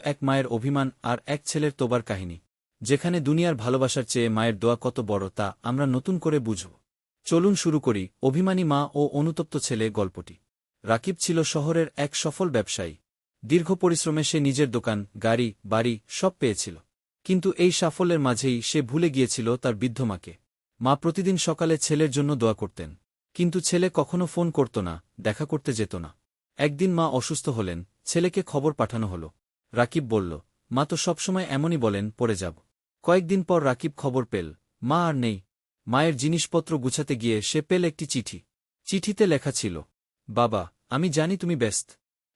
এক মায়ের অভিমান আর এক ছেলের তোবার কাহিনী, যেখানে দুনিয়ার ভালোবাসার চেয়ে মায়ের দোয়া কত বড় তা আমরা নতুন করে বুঝব। চলুন শুরু করি অভিমানী মা ও অনুতপ্ত ছেলে গল্পটি। রাকিব ছিল শহরের এক সফল ব্যবসায়ী। দীর্ঘ পরিশ্রমে সে নিজের দোকান, গাড়ি, বাড়ি সব পেয়েছিল। কিন্তু এই সাফল্যের মাঝেই সে ভুলে গিয়েছিল তার বৃদ্ধ মাকে। মা প্রতিদিন সকালে ছেলের জন্য দোয়া করতেন, কিন্তু ছেলে কখনো ফোন করত না, দেখা করতে যেত না। একদিন মা অসুস্থ হলেন, ছেলেকে খবর পাঠানো হল। রাকিব বলল, মা তো সবসময় এমনই বলেন, পড়ে যাব। কয়েকদিন পর রাকিব খবর পেল, মা আর নেই। মায়ের জিনিসপত্র গুছাতে গিয়ে সে পেল একটি চিঠি। চিঠিতে লেখা ছিল, বাবা, আমি জানি তুমি ব্যস্ত।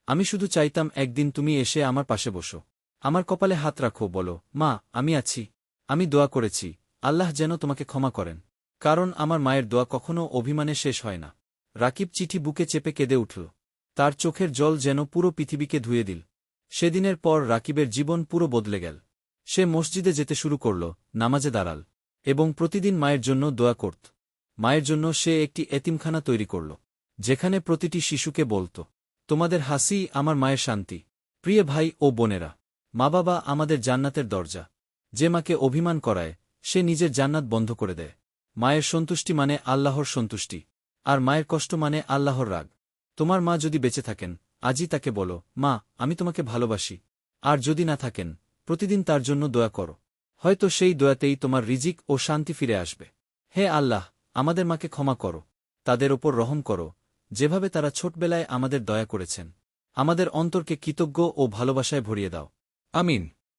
আমি শুধু চাইতাম একদিন তুমি এসে আমার পাশে বসো। আমার কপালে হাত রাখো, বলো, মা, আমি আছি। আমি দোয়া করেছি, আল্লাহ যেন তোমাকে ক্ষমা করেন। কারণ আমার মায়ের দোয়া কখনো অভিমানে শেষ হয় না। রাকিব চিঠি বুকে চেপে কেঁদে উঠল। তার চোখের জল যেন পুরো পৃথিবীকে ধুয়ে দিল। সেদিনের পর রাকিবের জীবন পুরো বদলে গেল। সে মসজিদে যেতে শুরু করল, নামাজে দাঁড়াল, এবং প্রতিদিন মায়ের জন্য দোয়া করত। মায়ের জন্য সে একটি এতিমখানা তৈরি করল, যেখানে প্রতিটি শিশুকে বলত, তোমাদের হাসি আমার মায়ের শান্তি। প্রিয় ভাই ও বোনেরা, মা বাবা আমাদের জান্নাতের দরজা। যে মাকে অভিমান করায়, সে নিজের জান্নাত বন্ধ করে দেয়। মায়ের সন্তুষ্টি মানে আল্লাহর সন্তুষ্টি, আর মায়ের কষ্ট মানে আল্লাহর রাগ। তোমার মা যদি বেঁচে থাকেন, আজই তাকে বলো, মা, আমি তোমাকে ভালোবাসি। আর যদি না থাকেন, প্রতিদিন তার জন্য দোয়া করো। হয়তো সেই দোয়াতেই তোমার রিজিক ও শান্তি ফিরে আসবে। হে আল্লাহ, আমাদের মাকে ক্ষমা করো, তাদের ওপর রহম করো, যেভাবে তারা ছোটবেলায় আমাদের দয়া করেছেন। আমাদের অন্তরকে কৃতজ্ঞ ও ভালোবাসায় ভরিয়ে দাও। আমিন।